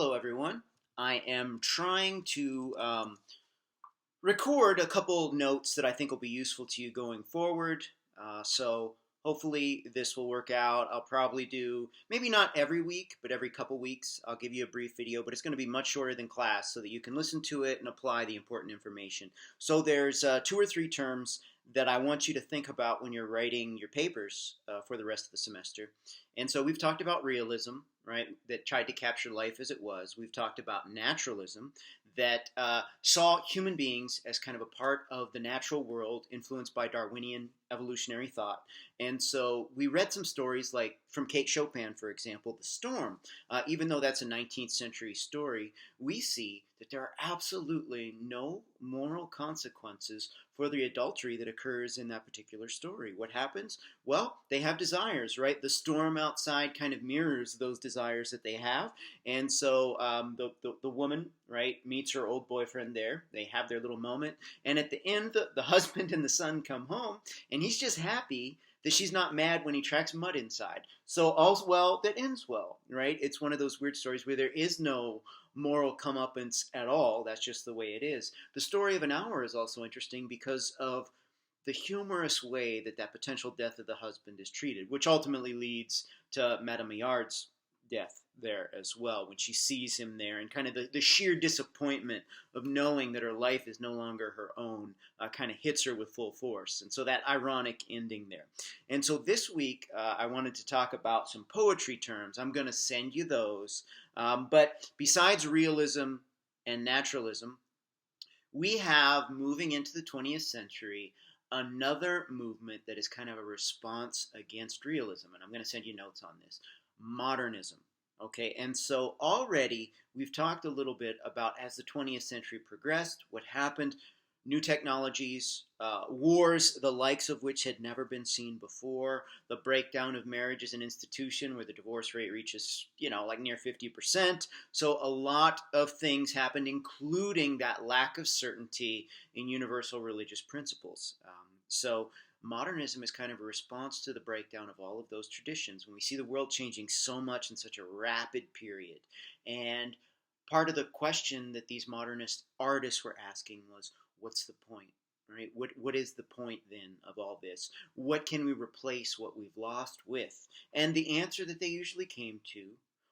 Hello, everyone. I am trying to record a couple notes that I think will be useful to you going forward. So hopefully this will work out. I'll probably do maybe not every week, but every couple weeks. I'll give you a brief video, but it's going to be much shorter than class so that you can listen to it and apply the important information. So there's two or three terms that I want you to think about when you're writing your papers for the rest of the semester. And so we've talked about realism, right, that tried to capture life as it was. We've talked about naturalism, that saw human beings as kind of a part of the natural world influenced by Darwinian evolutionary thought. And so we read some stories like from Kate Chopin, for example, The Storm. Even though that's a 19th century story, we see that there are absolutely no moral consequences for the adultery that occurs in that particular story. What happens? Well, they have desires, right? The storm outside kind of mirrors those desires that they have. And so the woman, right, meets her old boyfriend there. They have their little moment. And at the end, the husband and the son come home, and he's just happy that she's not mad when he tracks mud inside. So all's well that ends well, right? It's one of those weird stories where there is no moral comeuppance at all. That's just the way it is. The story of An Hour is also interesting because of the humorous way that that potential death of the husband is treated, which ultimately leads to Madame Maillard's death there as well, when she sees him there, and kind of the sheer disappointment of knowing that her life is no longer her own kind of hits her with full force. And so that ironic ending there. And so this week, I wanted to talk about some poetry terms. I'm going to send you those. But besides realism and naturalism, we have, moving into the 20th century, another movement that is kind of a response against realism. And I'm going to send you notes on this. Modernism. Okay, and so already we've talked a little bit about, as the 20th century progressed, what happened, new technologies, wars, the likes of which had never been seen before, the breakdown of marriage as an institution where the divorce rate reaches, like near 50%. So a lot of things happened, including that lack of certainty in universal religious principles. So modernism is kind of a response to the breakdown of all of those traditions when we see the world changing so much in such a rapid period. And part of the question that these modernist artists were asking was, what's the point? Right? What is the point then of all this? What can we replace what we've lost with? And the answer that they usually came to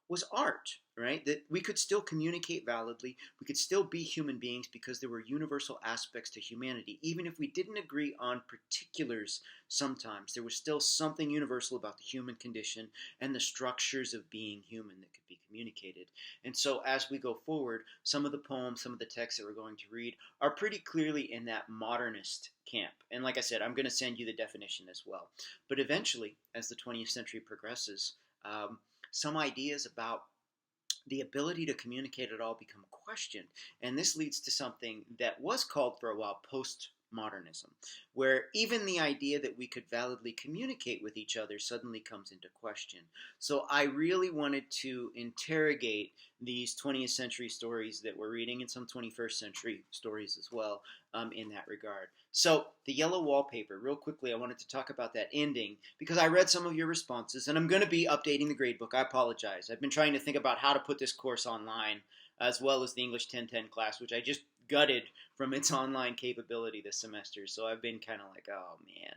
was art, right? That we could still communicate validly, we could still be human beings because there were universal aspects to humanity. Even if we didn't agree on particulars sometimes, there was still something universal about the human condition and the structures of being human that could be communicated. And so as we go forward, some of the poems, some of the texts that we're going to read are pretty clearly in that modernist camp. And like I said, I'm going to send you the definition as well. But eventually, as the 20th century progresses, some ideas about the ability to communicate at all become questioned. And this leads to something that was called for a while postmodernism, where even the idea that we could validly communicate with each other suddenly comes into question. So I really wanted to interrogate these 20th century stories that we're reading, and some 21st century stories as well, in that regard. So the Yellow Wallpaper, real quickly, I wanted to talk about that ending because I read some of your responses, and I'm going to be updating the gradebook. I apologize. I've been trying to think about how to put this course online, as well as the English 1010 class, which I just gutted from its online capability this semester. So I've been kind of like, oh man.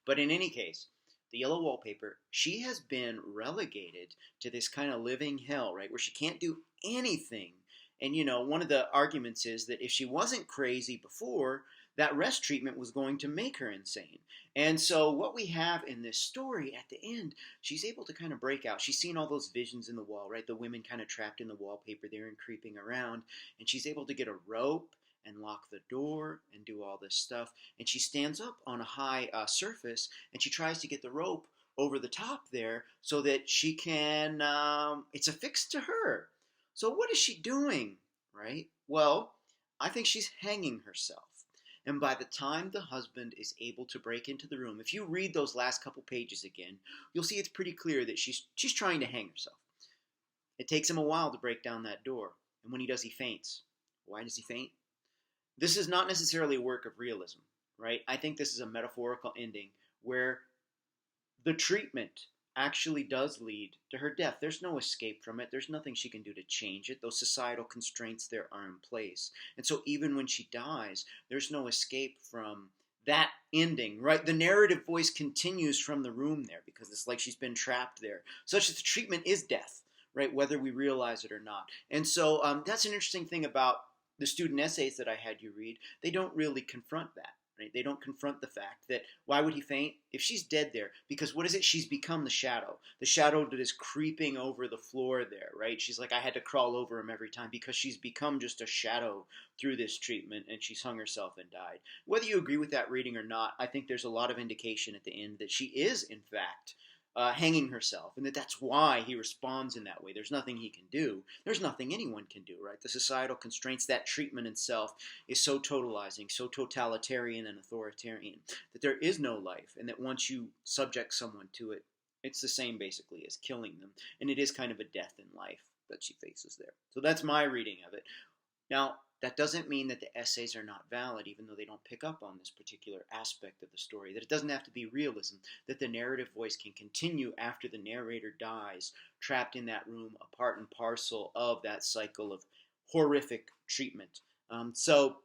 But in any case, the Yellow Wallpaper, she has been relegated to this kind of living hell, right, where she can't do anything. And, one of the arguments is that if she wasn't crazy before, that rest treatment was going to make her insane. And so what we have in this story at the end, she's able to kind of break out. She's seen all those visions in the wall, right? The women kind of trapped in the wallpaper there and creeping around. And she's able to get a rope and lock the door and do all this stuff. And she stands up on a high surface, and she tries to get the rope over the top there so that she can, it's affixed to her. So what is she doing, right? Well, I think she's hanging herself. And by the time the husband is able to break into the room, if you read those last couple pages again, you'll see it's pretty clear that she's trying to hang herself. It takes him a while to break down that door. And when he does, he faints. Why does he faint? This is not necessarily a work of realism, right? I think this is a metaphorical ending where the treatment actually does lead to her death. There's no escape from it. There's nothing she can do to change it. Those societal constraints there are in place. And so even when she dies, there's no escape from that ending, right? The narrative voice continues from the room there because it's like she's been trapped there, such that the treatment is death, right? Whether we realize it or not. And so that's an interesting thing about the student essays that I had you read. They don't really confront that. Right? They don't confront the fact that why would he faint if she's dead there? Because what is it? She's become the shadow that is creeping over the floor there, right? She's like, I had to crawl over him every time because she's become just a shadow through this treatment, and she's hung herself and died. Whether you agree with that reading or not, I think there's a lot of indication at the end that she is, in fact, hanging herself, and that's why he responds in that way. There's nothing he can do. There's nothing anyone can do, right? The societal constraints, that treatment itself is so totalizing, so totalitarian and authoritarian that there is no life, and that once you subject someone to it, it's the same basically as killing them, and it is kind of a death in life that she faces there. So that's my reading of it. Now, that doesn't mean that the essays are not valid, even though they don't pick up on this particular aspect of the story, that it doesn't have to be realism, that the narrative voice can continue after the narrator dies, trapped in that room, a part and parcel of that cycle of horrific treatment. So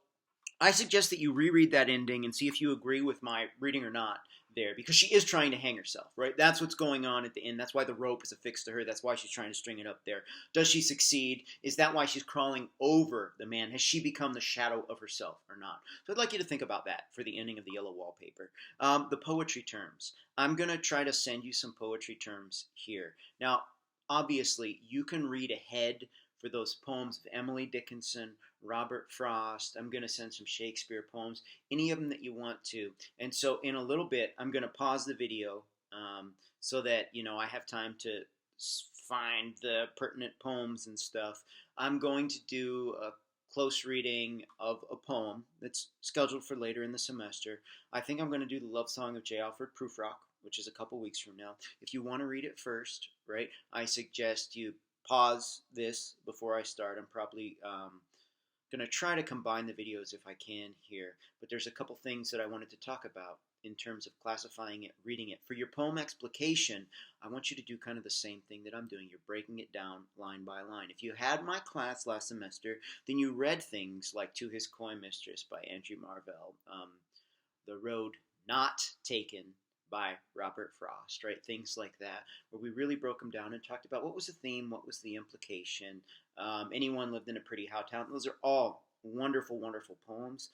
I suggest that you reread that ending and see if you agree with my reading or not there, because she is trying to hang herself, right? That's what's going on at the end. That's why the rope is affixed to her. That's why she's trying to string it up there. Does she succeed? Is that why she's crawling over the man? Has she become the shadow of herself or not? So I'd like you to think about that for the ending of the Yellow Wallpaper. The poetry terms. I'm going to try to send you some poetry terms here. Now, obviously, you can read ahead for those poems of Emily Dickinson, Robert Frost. I'm going to send some Shakespeare poems, any of them that you want to. And so in a little bit, I'm going to pause the video so that, I have time to find the pertinent poems and stuff. I'm going to do a close reading of a poem that's scheduled for later in the semester. I think I'm going to do the Love Song of J. Alfred Prufrock, which is a couple weeks from now. If you want to read it first, right, I suggest you pause this before I start. I'm probably going to try to combine the videos if I can here, but there's a couple things that I wanted to talk about in terms of classifying it, reading it. For your poem explication, I want you to do kind of the same thing that I'm doing. You're breaking it down line by line. If you had my class last semester, then you read things like To His Coy Mistress by Andrew Marvell, The Road Not Taken by Robert Frost, right? Things like that, where we really broke them down and talked about what was the theme, what was the implication. Anyone Lived in a Pretty How Town. Those are all wonderful, wonderful poems.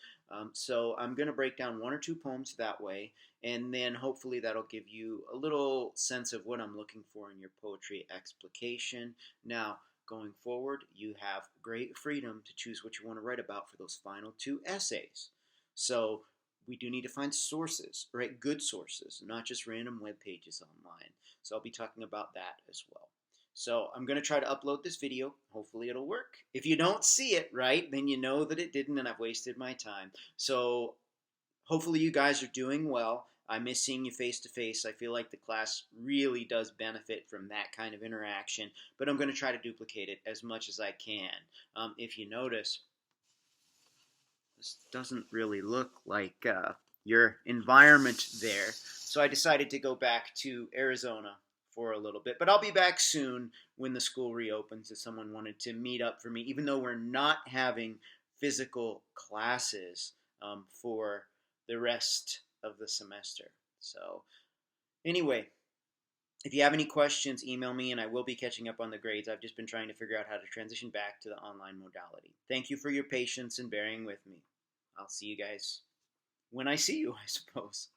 So I'm going to break down one or two poems that way, and then hopefully that'll give you a little sense of what I'm looking for in your poetry explication. Now, going forward, you have great freedom to choose what you want to write about for those final two essays. So we do need to find sources, right? Good sources, not just random web pages online. So I'll be talking about that as well. So I'm going to try to upload this video. Hopefully it'll work. If you don't see it, right, then you know that it didn't and I've wasted my time. So hopefully you guys are doing well. I miss seeing you face to face. I feel like the class really does benefit from that kind of interaction, but I'm going to try to duplicate it as much as I can. If you notice, this doesn't really look like your environment there. So I decided to go back to Arizona for a little bit. But I'll be back soon when the school reopens if someone wanted to meet up for me, even though we're not having physical classes for the rest of the semester. So anyway, if you have any questions, email me, and I will be catching up on the grades. I've just been trying to figure out how to transition back to the online modality. Thank you for your patience and bearing with me. I'll see you guys when I see you, I suppose.